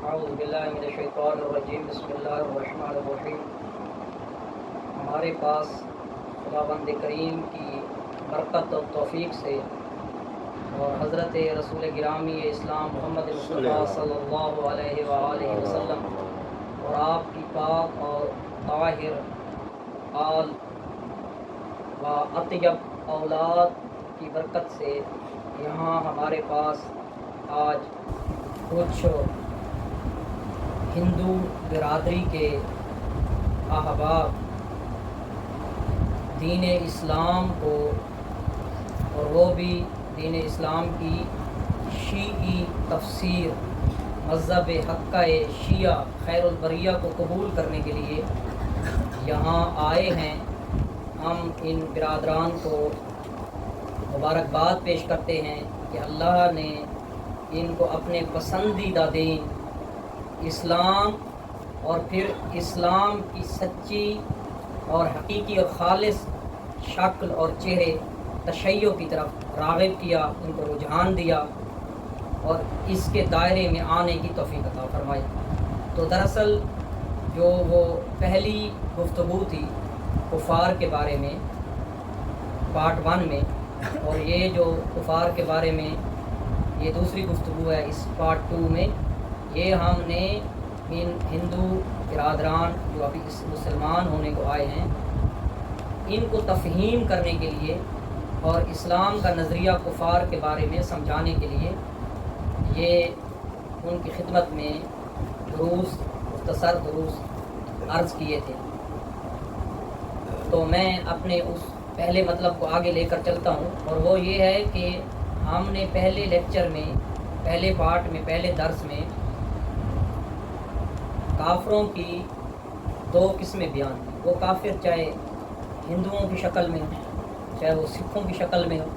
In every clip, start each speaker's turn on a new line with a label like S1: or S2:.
S1: اعوذ باللہ من الشیطان الرجیم بسم اللہ الرحمن الرحیم۔ ہمارے پاس خداوند کریم کی برکت و توفیق سے اور حضرت رسول گرامی اسلام محمد مصطفیٰ صلی اللہ علیہ وآلہ وسلم اور آپ کی پاک اور طاہر آل و اطیب اولاد کی برکت سے یہاں ہمارے پاس آج کچھ ہندو برادری کے احباب دین اسلام کو اور وہ بھی دین اسلام کی شیعی تفسیر مذہب حقہ شیعہ خیر البریہ کو قبول کرنے کے لیے یہاں آئے ہیں۔ ہم ان برادران کو مبارکباد پیش کرتے ہیں کہ اللہ نے ان کو اپنے پسندیدہ دین اسلام اور پھر اسلام کی سچی اور حقیقی اور خالص شکل اور چہرے تشیع کی طرف راغب کیا، ان کو رجحان دیا اور اس کے دائرے میں آنے کی توفیق عطا فرمائی۔ تو دراصل جو وہ پہلی گفتگو تھی کفار کے بارے میں پارٹ 1 میں، اور یہ جو کفار کے بارے میں یہ دوسری گفتگو ہے اس پارٹ 2 میں، یہ ہم نے ان ہندو برادران جو ابھی مسلمان ہونے کو آئے ہیں ان کو تفہیم کرنے کے لیے اور اسلام کا نظریہ کفار کے بارے میں سمجھانے کے لیے یہ ان کی خدمت میں دروس مختصر دروس عرض کیے تھے۔ تو میں اپنے اس پہلے مطلب کو آگے لے کر چلتا ہوں، اور وہ یہ ہے کہ ہم نے پہلے لیکچر میں پہلے پارٹ میں پہلے درس میں کافروں کی 2 قسمیں بیان کی۔ وہ کافر چاہے ہندوؤں کی شکل میں ہو، چاہے وہ سکھوں کی شکل میں ہو،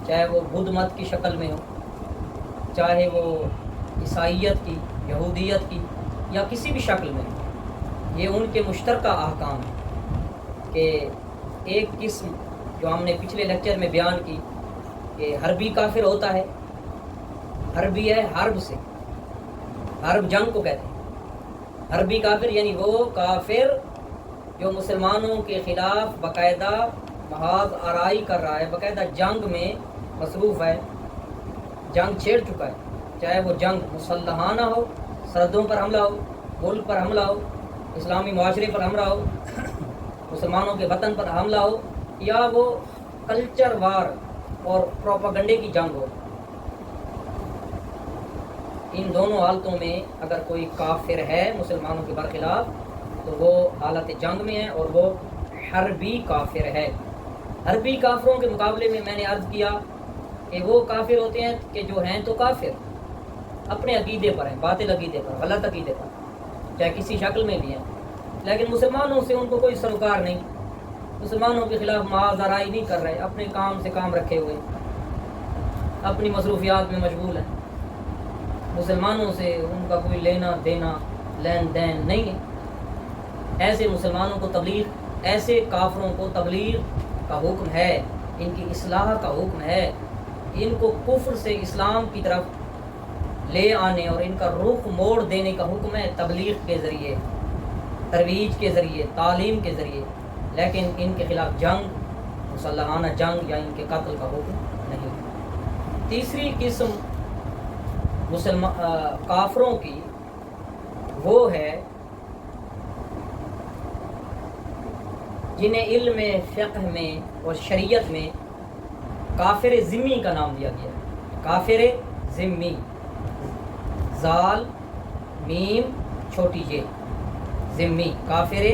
S1: چاہے وہ بدھ مت کی شکل میں ہو، چاہے وہ عیسائیت کی، یہودیت کی یا کسی بھی شکل میں ہو، یہ ان کے مشترکہ احکام ہیں۔ کہ ایک قسم جو ہم نے پچھلے لیکچر میں بیان کی کہ حربی کافر ہوتا ہے، حربی ہے حرب سے، حرب جنگ کو کہتے ہیں۔ حربی کافر یعنی وہ کافر جو مسلمانوں کے خلاف باقاعدہ محاذ آرائی کر رہا ہے، باقاعدہ جنگ میں مصروف ہے، جنگ چھیڑ چکا ہے، چاہے وہ جنگ مسلحانہ ہو، سرحدوں پر حملہ ہو، ملک پر حملہ ہو، اسلامی معاشرے پر حملہ ہو، مسلمانوں کے وطن پر حملہ ہو، یا وہ کلچر وار اور پروپیگنڈے کی جنگ ہو۔ ان دونوں حالتوں میں اگر کوئی کافر ہے مسلمانوں کے برخلاف تو وہ حالت جنگ میں ہے اور وہ حربی کافر ہے۔ حربی کافروں کے مقابلے میں نے عرض کیا کہ وہ کافر ہوتے ہیں کہ جو ہیں تو کافر اپنے عقیدے پر ہیں، باطل عقیدے پر، غلط عقیدے پر، چاہے کسی شکل میں بھی ہیں، لیکن مسلمانوں سے ان کو کوئی سروکار نہیں، مسلمانوں کے خلاف محاذ آرائی نہیں کر رہے، اپنے کام سے کام رکھے ہوئے، اپنی مصروفیات میں مشغول ہیں، مسلمانوں سے ان کا کوئی لینا دینا لین دین نہیں ہے۔ ایسے مسلمانوں کو تبلیغ، ایسے کافروں کو تبلیغ کا حکم ہے، ان کی اصلاح کا حکم ہے، ان کو کفر سے اسلام کی طرف لے آنے اور ان کا رخ موڑ دینے کا حکم ہے تبلیغ کے ذریعے، ترویج کے ذریعے، تعلیم کے ذریعے، لیکن ان کے خلاف جنگ، مسلحانہ جنگ یا ان کے قتل کا حکم نہیں۔ تیسری قسم کافروں کی وہ ہے جنہیں علم فقہ میں اور شریعت میں کافر ذمی کا نام دیا گیا ہے۔ کافر ذمی، زال میم چھوٹی ج، ذمی، کافر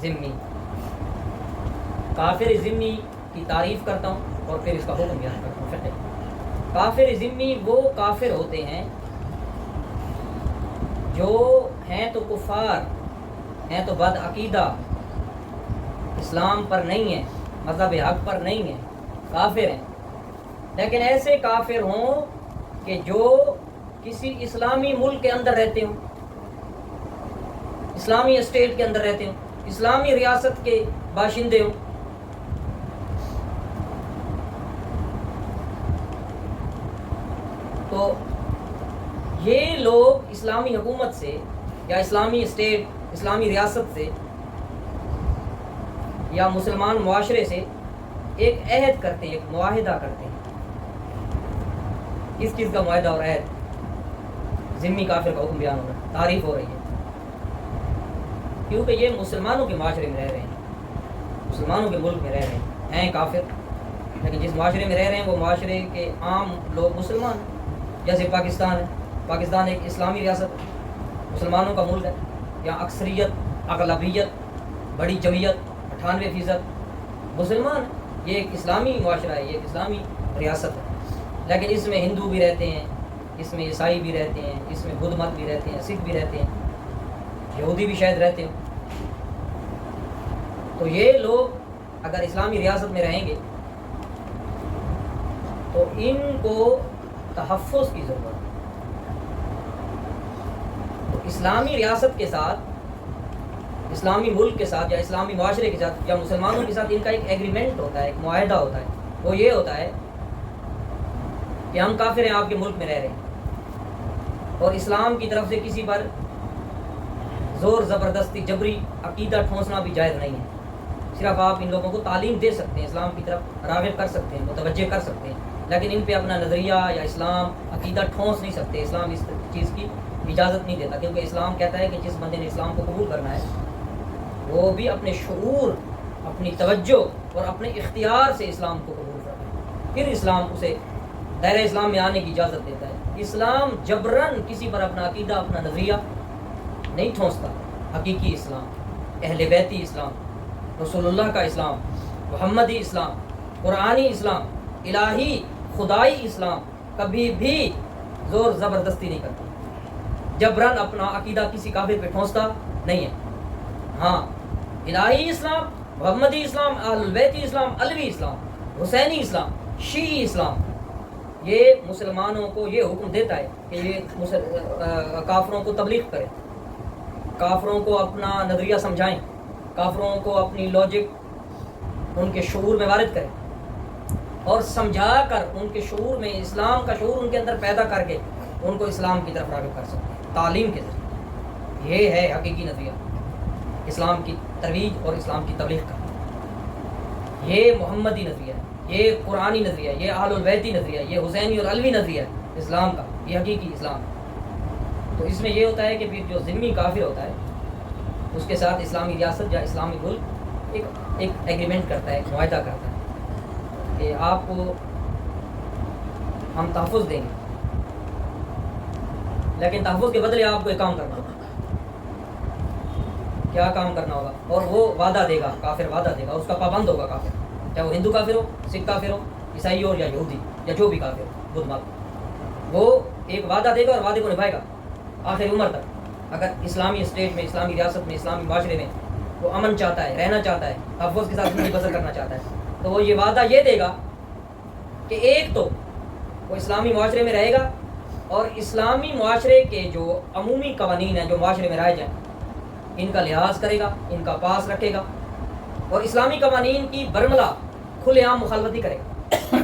S1: ذمی۔ کافر ذمی کی تعریف کرتا ہوں اور پھر اس کا حکم بیان کرتا ہوں۔ فقہ کافر ذمی وہ کافر ہوتے ہیں جو ہیں تو کفار، ہیں تو بد عقیدہ، اسلام پر نہیں ہیں، مذہب حق پر نہیں ہیں، کافر ہیں، لیکن ایسے کافر ہوں کہ جو کسی اسلامی ملک کے اندر رہتے ہوں، اسلامی اسٹیٹ کے اندر رہتے ہوں، اسلامی ریاست کے باشندے ہوں، تو یہ لوگ اسلامی حکومت سے یا اسلامی اسٹیٹ، اسلامی ریاست سے یا مسلمان معاشرے سے ایک عہد کرتے ہیں، ایک معاہدہ کرتے ہیں. کس چیز کا معاہدہ اور عہد؟ ذمہ کافر کا حکم بیان ہو رہا ہے، تعریف ہو رہی ہے. کیونکہ یہ مسلمانوں کے معاشرے میں رہ رہے ہیں، مسلمانوں کے ملک میں رہ رہے ہیں کافر، لیکن جس معاشرے میں رہ رہے ہیں وہ معاشرے کے عام لوگ مسلمان ہیں. جیسے پاکستان ہے، پاکستان ایک اسلامی ریاست ہے، مسلمانوں کا ملک ہے. یہاں اکثریت، اغلبیت، بڑی جمعیت 98% مسلمان ہیں. یہ ایک اسلامی معاشرہ ہے، یہ ایک اسلامی ریاست ہے. لیکن اس میں ہندو بھی رہتے ہیں، اس میں عیسائی بھی رہتے ہیں، اس میں بدھ مت بھی رہتے ہیں، سکھ بھی رہتے ہیں، یہودی بھی شاید رہتے ہیں. تو یہ لوگ اگر اسلامی ریاست میں رہیں گے تو ان کو تحفظ کی ضرورت ہے. تو اسلامی ریاست کے ساتھ، اسلامی ملک کے ساتھ یا اسلامی معاشرے کے ساتھ یا مسلمانوں کے ساتھ ان کا ایک ایگریمنٹ ہوتا ہے، ایک معاہدہ ہوتا ہے. وہ یہ ہوتا ہے کہ ہم کافر ہیں، آپ کے ملک میں رہ رہے ہیں، اور اسلام کی طرف سے کسی پر زور زبردستی جبری عقیدہ ٹھونسنا بھی جائز نہیں ہے. صرف آپ ان لوگوں کو تعلیم دے سکتے ہیں، اسلام کی طرف راغب کر سکتے ہیں، متوجہ کر سکتے ہیں، لیکن ان پہ اپنا نظریہ یا اسلام عقیدہ ٹھونس نہیں سکتے. اسلام اس چیز کی اجازت نہیں دیتا، کیونکہ اسلام کہتا ہے کہ جس بندے نے اسلام کو قبول کرنا ہے وہ بھی اپنے شعور، اپنی توجہ اور اپنے اختیار سے اسلام کو قبول کرنا ہے، پھر اسلام اسے دائرہ اسلام میں آنے کی اجازت دیتا ہے. اسلام جبراً کسی پر اپنا عقیدہ، اپنا نظریہ نہیں ٹھونستا. حقیقی اسلام، اہل بیتی اسلام، رسول اللہ کا اسلام، محمدی اسلام، قرآنی اسلام، الہی خدائی اسلام کبھی بھی زور زبردستی نہیں کرتا، جبراً اپنا عقیدہ کسی کافر پہ ٹھونستا نہیں ہے. ہاں، الہی اسلام، محمدی اسلام، اہل البیتی اسلام، علوی اسلام، حسینی اسلام، شیعی اسلام، یہ مسلمانوں کو یہ حکم دیتا ہے کہ یہ کافروں کو تبلیغ کریں، کافروں کو اپنا نظریہ سمجھائیں، کافروں کو اپنی لاجک ان کے شعور میں وارد کریں، اور سمجھا کر ان کے شعور میں اسلام کا شعور ان کے اندر پیدا کر کے ان کو اسلام کی طرف راغب کر سکتے ہیں تعلیم کے ذریعے. یہ ہے حقیقی نظریہ، اسلام کی ترویج اور اسلام کی تبلیغ کا. یہ محمدی نظریہ ہے، یہ قرآنی نظریہ ہے، یہ اہل البیتی نظریہ ہے، یہ حسینی اور علوی نظریہ ہے اسلام کا، یہ حقیقی اسلام. تو اس میں یہ ہوتا ہے کہ پھر جو ذمہ کافر ہوتا ہے اس کے ساتھ اسلامی ریاست یا اسلامی ملک ایک ایگریمنٹ کرتا ہے، ایک معاہدہ کرتا ہے کہ آپ کو ہم تحفظ دیں گے، لیکن تحفظ کے بدلے آپ کو ایک کام کرنا ہوگا. کیا کام کرنا ہوگا؟ اور وہ وعدہ دے گا، کافر وعدہ دے گا، اس کا پابند ہوگا کافر، چاہے وہ ہندو کافر ہو، سکھ کافر ہو، عیسائی ہو یا یہودی یا جو بھی کافر ہو، بدھ مت، وہ ایک وعدہ دے گا اور وعدے کو نبھائے گا آخر عمر تک. اگر اسلامی اسٹیٹ میں، اسلامی ریاست میں، اسلامی معاشرے میں وہ امن چاہتا ہے، رہنا چاہتا ہے، تحفظ کے ساتھ زندگی بسر کرنا چاہتا ہے، تو وہ یہ وعدہ یہ دے گا کہ ایک تو وہ اسلامی معاشرے میں رہے گا اور اسلامی معاشرے کے جو عمومی قوانین ہیں جو معاشرے میں رائج ہیں ان کا لحاظ کرے گا، ان کا پاس رکھے گا، اور اسلامی قوانین کی برملا کھلے عام مخالفتی کرے گا.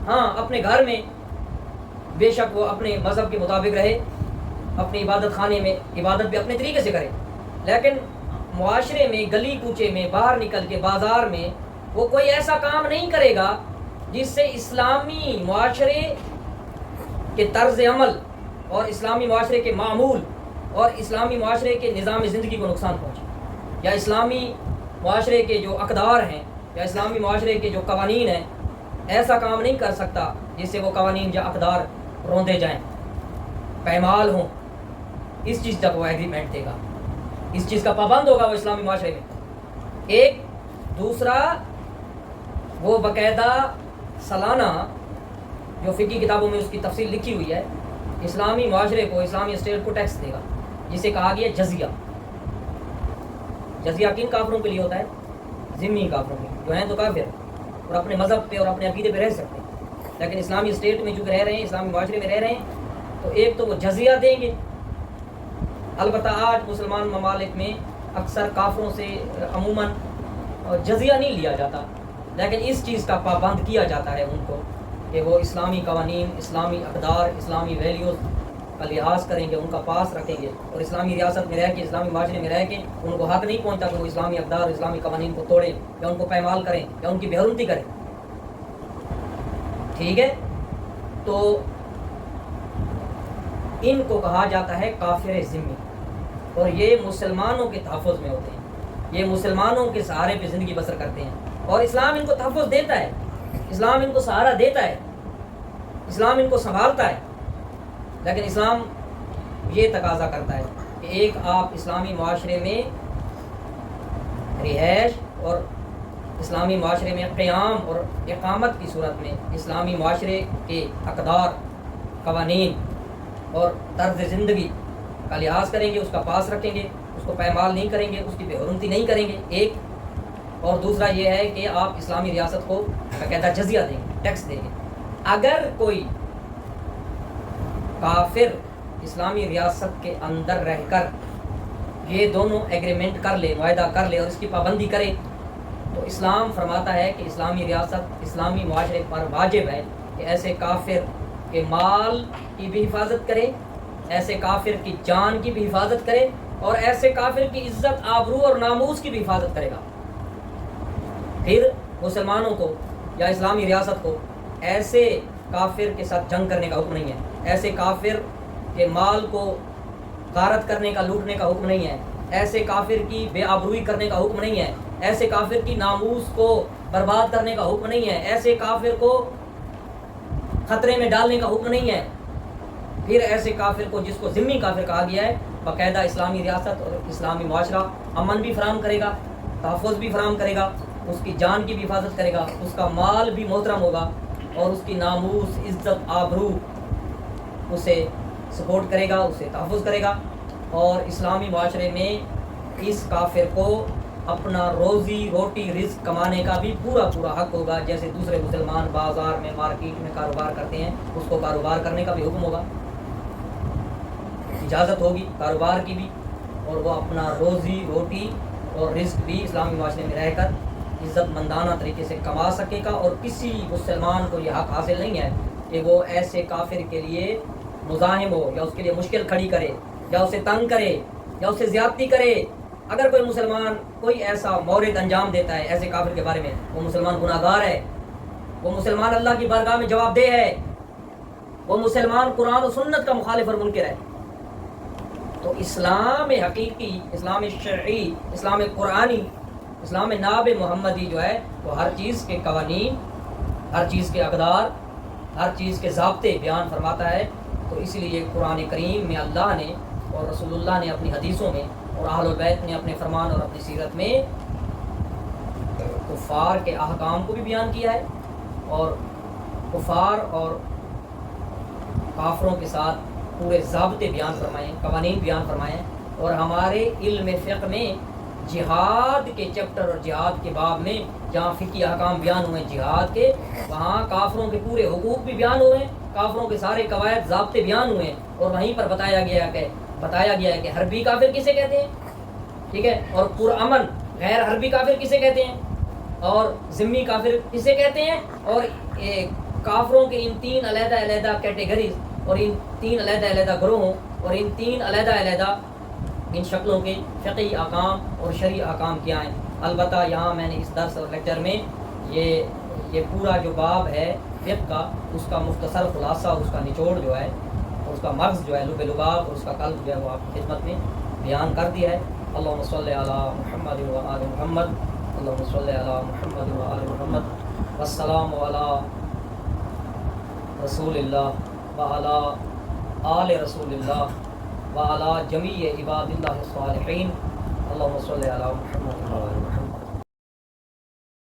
S1: ہاں، اپنے گھر میں بے شک وہ اپنے مذہب کے مطابق رہے، اپنی عبادت خانے میں عبادت بھی اپنے طریقے سے کرے، لیکن معاشرے میں، گلی کوچے میں، باہر نکل کے بازار میں وہ کوئی ایسا کام نہیں کرے گا جس سے اسلامی معاشرے کے طرز عمل اور اسلامی معاشرے کے معمول اور اسلامی معاشرے کے نظام زندگی کو نقصان پہنچے، یا اسلامی معاشرے کے جو اقدار ہیں یا اسلامی معاشرے کے جو قوانین ہیں ایسا کام نہیں کر سکتا جس سے وہ قوانین یا اقدار روندے جائیں، پائمال ہوں. اس چیز تک وہ ایگریمنٹ دے گا، اس چیز کا پابند ہوگا وہ اسلامی معاشرے میں. ایک دوسرا، وہ باقاعدہ سالانہ جو فقہی کتابوں میں اس کی تفصیل لکھی ہوئی ہے، اسلامی معاشرے کو، اسلامی اسٹیٹ کو ٹیکس دے گا جسے کہا گیا جزیہ. جزیہ کن کافروں کے لیے ہوتا ہے؟ ذمہ کافروں کے، جو ہیں تو کافر اور اپنے مذہب پہ اور اپنے عقیدے پہ رہ سکتے ہیں، لیکن اسلامی اسٹیٹ میں جو رہ رہے ہیں، اسلامی معاشرے میں رہ رہے ہیں، تو ایک تو وہ جزیہ دیں گے. البتہ آج مسلمان ممالک میں اکثر کافروں سے عموماً جزیہ نہیں لیا جاتا، لیکن اس چیز کا پابند کیا جاتا ہے ان کو کہ وہ اسلامی قوانین، اسلامی اقدار، اسلامی ویلیوز کا لحاظ کریں گے، ان کا پاس رکھیں گے، اور اسلامی ریاست میں رہ کے، اسلامی معاشرے میں رہ کے ان کو حق نہیں پہنچتا کہ وہ اسلامی اقدار، اسلامی قوانین کو توڑیں یا ان کو پائمال کریں یا ان کی بے حرمتی کریں. ٹھیک ہے، تو ان کو کہا جاتا ہے کافر ذمی، اور یہ مسلمانوں کے تحفظ میں ہوتے ہیں، یہ مسلمانوں کے سہارے پہ زندگی بسر کرتے ہیں، اور اسلام ان کو تحفظ دیتا ہے، اسلام ان کو سہارا دیتا ہے، اسلام ان کو سنبھالتا ہے. لیکن اسلام یہ تقاضا کرتا ہے کہ ایک آپ اسلامی معاشرے میں رہائش اور اسلامی معاشرے میں قیام اور اقامت کی صورت میں اسلامی معاشرے کے اقدار، قوانین اور طرز زندگی کا لحاظ کریں گے، اس کا پاس رکھیں گے، اس کو پائمال نہیں کریں گے، اس کی بے حرمتی نہیں کریں گے. ایک اور دوسرا یہ ہے کہ آپ اسلامی ریاست کو باقاعدہ جزیہ دیں گے، ٹیکس دیں گے. اگر کوئی کافر اسلامی ریاست کے اندر رہ کر یہ دونوں ایگریمنٹ کر لے، معاہدہ کر لے اور اس کی پابندی کرے، تو اسلام فرماتا ہے کہ اسلامی ریاست اسلامی معاشرے پر واجب ہے کہ ایسے کافر کے مال کی بھی حفاظت کرے، ایسے کافر کی جان کی بھی حفاظت کرے، اور ایسے کافر کی عزت، آبرو اور ناموس کی بھی حفاظت کرے گا. پھر مسلمانوں کو یا اسلامی ریاست کو ایسے کافر کے ساتھ جنگ کرنے کا حکم نہیں ہے، ایسے کافر کے مال کو غارت کرنے کا، لوٹنے کا حکم نہیں ہے، ایسے کافر کی بے آبروئی کرنے کا حکم نہیں ہے، ایسے کافر کی ناموس کو برباد کرنے کا حکم نہیں ہے، ایسے کافر کو خطرے میں ڈالنے کا حکم نہیں ہے. پھر ایسے کافر کو، جس کو ذمی کافر کہا گیا ہے، باقاعدہ اسلامی ریاست اور اسلامی معاشرہ امن بھی فراہم کرے گا، تحفظ بھی فراہم کرے گا، اس کی جان کی بھی حفاظت کرے گا، اس کا مال بھی محترم ہوگا، اور اس کی ناموس، عزت، آبرو اسے سپورٹ کرے گا، اسے تحفظ کرے گا. اور اسلامی معاشرے میں اس کافر کو اپنا روزی روٹی، رزق کمانے کا بھی پورا حق ہوگا. جیسے دوسرے مسلمان بازار میں، مارکیٹ میں کاروبار کرتے ہیں، اس کو کاروبار کرنے کا بھی حکم ہوگا، اجازت ہوگی کاروبار کی بھی، اور وہ اپنا روزی روٹی اور رزق بھی اسلامی معاشرے میں رہ کر عزت مندانہ طریقے سے کما سکے گا. اور کسی مسلمان کو یہ حق حاصل نہیں ہے کہ وہ ایسے کافر کے لیے مزاحم ہو، یا اس کے لیے مشکل کھڑی کرے، یا اسے تنگ کرے، یا اسے زیادتی کرے. اگر کوئی مسلمان کوئی ایسا مورد انجام دیتا ہے ایسے کافر کے بارے میں، وہ مسلمان گناہ گار ہے، وہ مسلمان اللہ کی بارگاہ میں جواب دہ ہے، وہ مسلمان قرآن و سنت کا مخالف اور منکر ہے. تو اسلام حقیقی، اسلام شرعی، اسلام قرآنی، اسلام ناب محمدی جو ہے، وہ ہر چیز کے قوانین، ہر چیز کے اقدار، ہر چیز کے ضابطے بیان فرماتا ہے. تو اس لیے قرآن کریم میں اللہ نے اور رسول اللہ نے اپنی حدیثوں میں اور اہل البیت نے اپنے فرمان اور اپنی سیرت میں کفار کے احکام کو بھی بیان کیا ہے، اور کفار اور کافروں کے ساتھ پورے ضابطے بیان فرمائے، قوانین بیان فرمائے. اور ہمارے علم فقہ میں جہاد کے چیپٹر اور جہاد کے باب میں جہاں فقہی احکام بیان ہوئے جہاد کے، وہاں کافروں کے پورے حقوق بھی بیان ہوئے، کافروں کے سارے قواعد ضابطے بیان ہوئے، اور وہیں پر بتایا گیا ہے کہ حربی کافر کسے کہتے ہیں، ٹھیک ہے، اور پرامن غیر حربی کافر کسے کہتے ہیں، اور ذمی کافر کسے کہتے ہیں. اور کافروں کے ان 3 علیحدہ کیٹیگریز، اور ان 3 علیحدہ گروہوں، اور ان 3 علیحدہ ان شکلوں کے فقہی احکام اور شرعی احکام کیا ہیں. البتہ یہاں میں نے اس درس اور لیکچر میں یہ پورا جو باب ہے فقہ کا، اس کا مختصر خلاصہ، اس کا نچوڑ جو ہے، اس کا مغز جو ہے، لب لباب، اور اس کا قلب جو ہے، وہ آپ کی خدمت میں بیان کر دیا ہے. اللہم صلی علی محمد و آل محمد، اللہم صلی علی محمد و آل محمد، والسلام علی رسول اللہ و علی آل رسول اللہ و علی جمیع عباد اللہ الصالحین. اللہم صلی علی محمد و آل محمد.